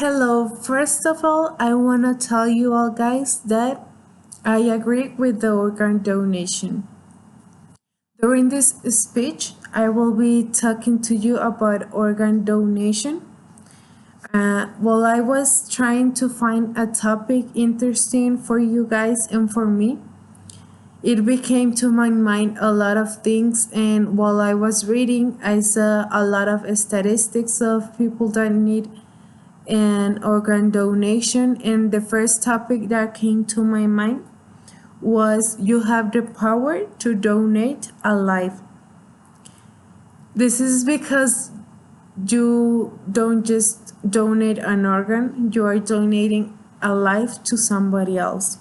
Hello, first of all, I want to tell you all guys that I agree with the organ donation. During this speech, I will be talking to you about organ donation. While I was trying to find a topic interesting for you guys and for me, it became to my mind a lot of things, and while I was reading, I saw a lot of statistics of people that need an organ donation, and the first topic that came to my mind was you have the power to donate a life. This is because you don't just donate an organ, you are donating a life to somebody else.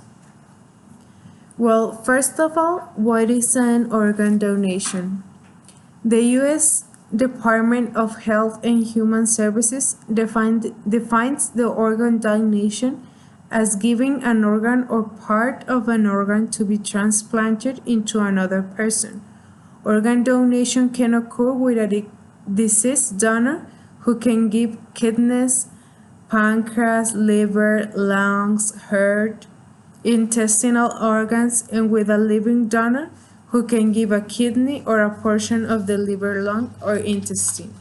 Well, first of all, what is an organ donation? The U.S. Department of Health and Human Services defines the organ donation as giving an organ or part of an organ to be transplanted into another person. Organ donation can occur with a deceased donor who can give kidneys, pancreas, liver, lungs, heart, intestinal organs, and with a living donor who can give a kidney or a portion of the liver, lung, or intestine.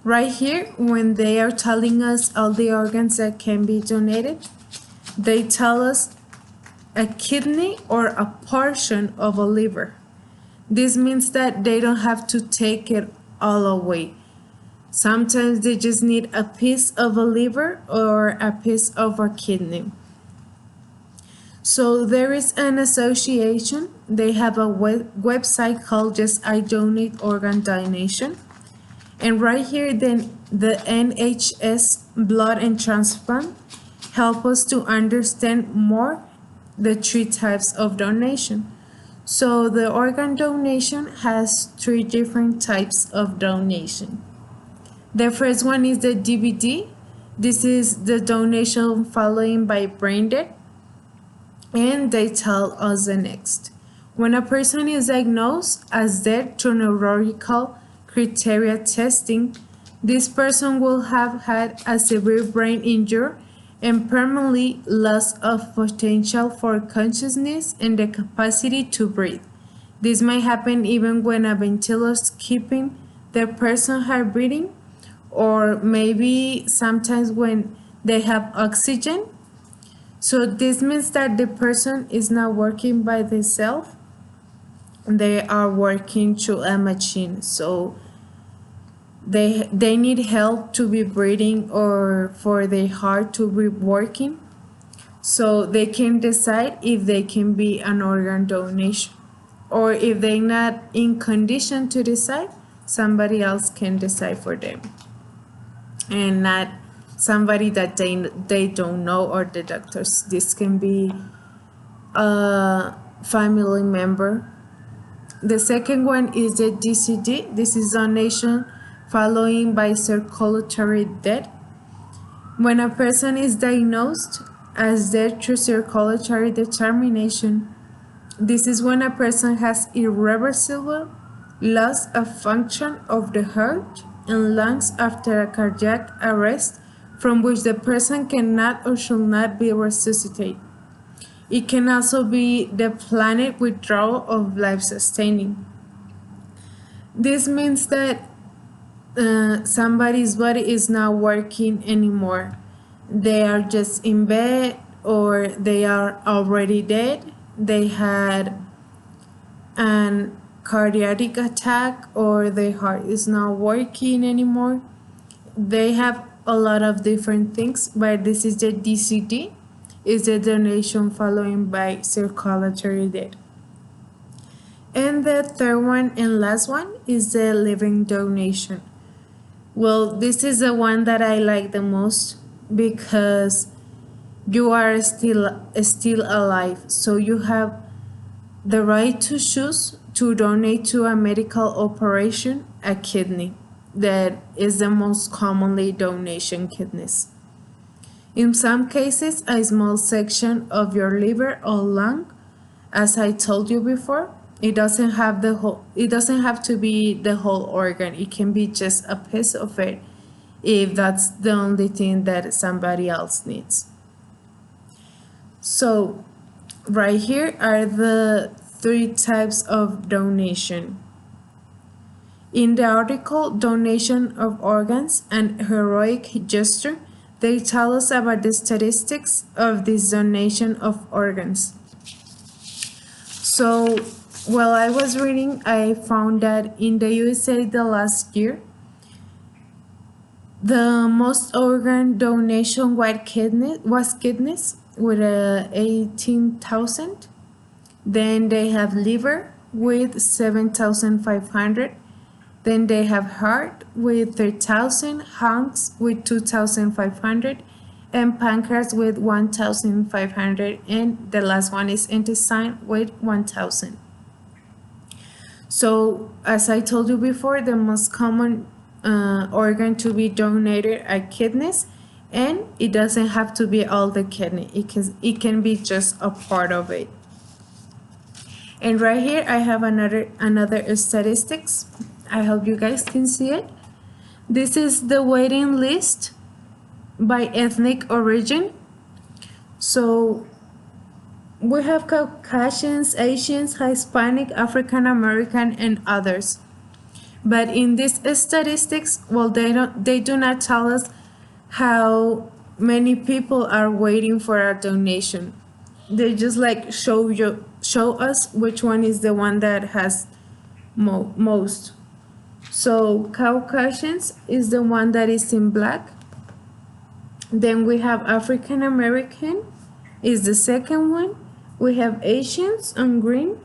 Right here, when they are telling us all the organs that can be donated, they tell us a kidney or a portion of a liver. This means that they don't have to take it all away. Sometimes they just need a piece of a liver or a piece of a kidney. So there is an association. They have a website called just I Donate Organ Donation. And right here, then the NHS Blood and Transplant help us to understand more the three types of donation. So the organ donation has three different types of donation. The first one is the DBD. This is the donation following by brain death. And they tell us the next. When a person is diagnosed as dead through neurological criteria testing, this person will have had a severe brain injury and permanently loss of potential for consciousness and the capacity to breathe. This may happen even when a ventilator is keeping the person heart beating, or maybe sometimes when they have oxygen. So this means that the person is not working by themselves. They are working through a machine. So they need help to be breathing or for their heart to be working. So they can decide if they can be an organ donation. Or if they're not in condition to decide, somebody else can decide for them. And not somebody that they don't know, or the doctors. This can be a family member. The second one is the DCD. This is donation following by circulatory death. When a person is diagnosed as dead through circulatory determination, this is when a person has irreversible loss of function of the heart and lungs after a cardiac arrest from which the person cannot or should not be resuscitated. It can also be the planned withdrawal of life-sustaining. This means that somebody's body is not working anymore. They are just in bed, or they are already dead. They had an cardiac attack, or their heart is not working anymore. They have a lot of different things, but this is the DCD, is the donation following by circulatory death. And the third one and last one is the living donation. Well, this is the one that I like the most because you are still alive, so you have the right to choose to donate to a medical operation a kidney. That is the most commonly donation kidneys. In some cases, a small section of your liver or lung, as I told you before, it doesn't have to be the whole organ. It can be just a piece of it. if that's the only thing that somebody else needs. So right here are the 3 types of donation. In the article, Donation of Organs, an Heroic Gesture, they tell us about the statistics of this donation of organs. So while I was reading, I found that in the USA the last year, the most organ donation was kidneys with 18,000. Then they have liver with 7,500. Then they have heart with 3,000, lungs with 2,500, and pancreas with 1,500, and the last one is intestine with 1,000. So as I told you before, the most common organ to be donated are kidneys, and it doesn't have to be all the kidney. It can be just a part of it. And right here I have another statistics. I hope you guys can see it. This is the waiting list by ethnic origin. So we have Caucasians, Asians, Hispanic, African American, and others. But in these statistics, well, they do not tell us how many people are waiting for a donation. They just like show us which one is the one that has most. So Caucasians is the one that is in black. Then we have African American is the second one. We have Asians on green,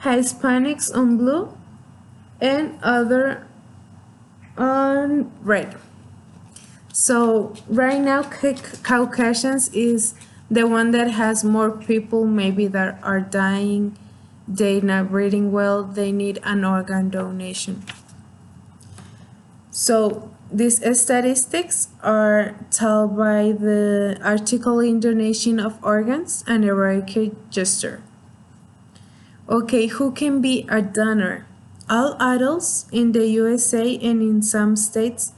Hispanics on blue, and other on red. So right now Caucasians is the one that has more people maybe that are dying, they're not breathing well, they need an organ donation. So these statistics are told by the article in Donation of Organs and Heroic Gesture. Okay, who can be a donor? All adults in the USA and in some states,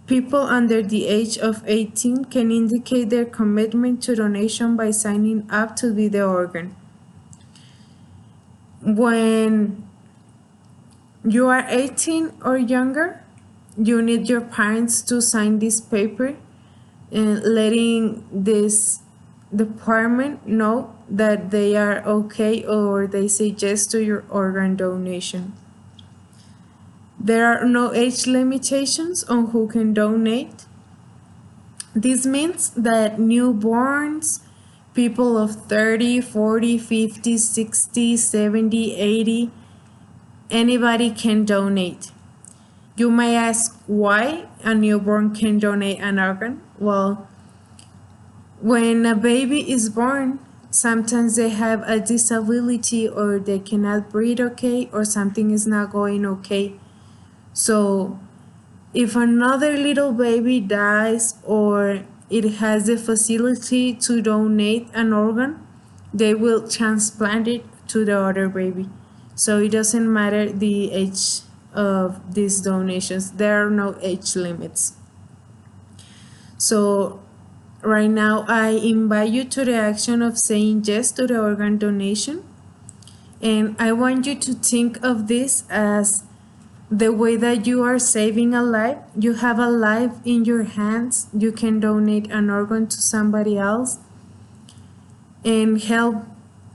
people under the age of 18 can indicate their commitment to donation by signing up to be the organ. When you are 18 or younger, you need your parents to sign this paper and letting this department know that they are okay or they say yes to your organ donation. There are no age limitations on who can donate. This means that newborns, people of 30, 40, 50, 60, 70, 80, anybody can donate. You may ask why a newborn can donate an organ. Well, when a baby is born, sometimes they have a disability or they cannot breathe okay or something is not going okay. So if another little baby dies or it has the facility to donate an organ, they will transplant it to the other baby. So it doesn't matter the age of these donations. There are no age limits. So right now I invite you to the action of saying yes to the organ donation, and I want you to think of this as the way that you are saving a life. You have a life in your hands. You can donate an organ to somebody else and help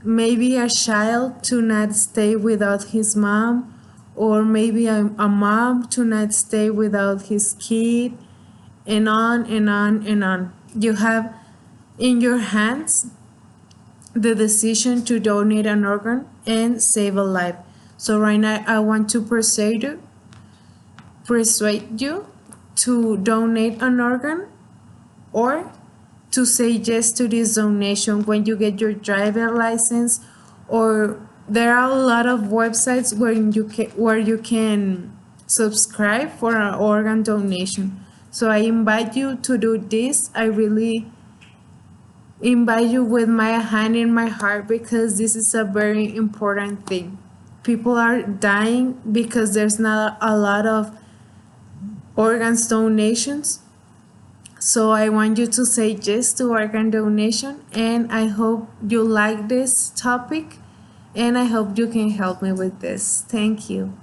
maybe a child to not stay without his mom, or maybe a mom to not stay without his kid, and on and on and on. You have in your hands the decision to donate an organ and save a life. So right now I want to persuade you to donate an organ or to say yes to this donation when you get your driver license, or there are a lot of websites where you can subscribe for an organ donation. So I invite you to do this. I really invite you with my hand in my heart, because this is a very important thing. People are dying because there's not a lot of organs donations. So I want you to say yes to organ donation, and I hope you like this topic, and I hope you can help me with this. Thank you.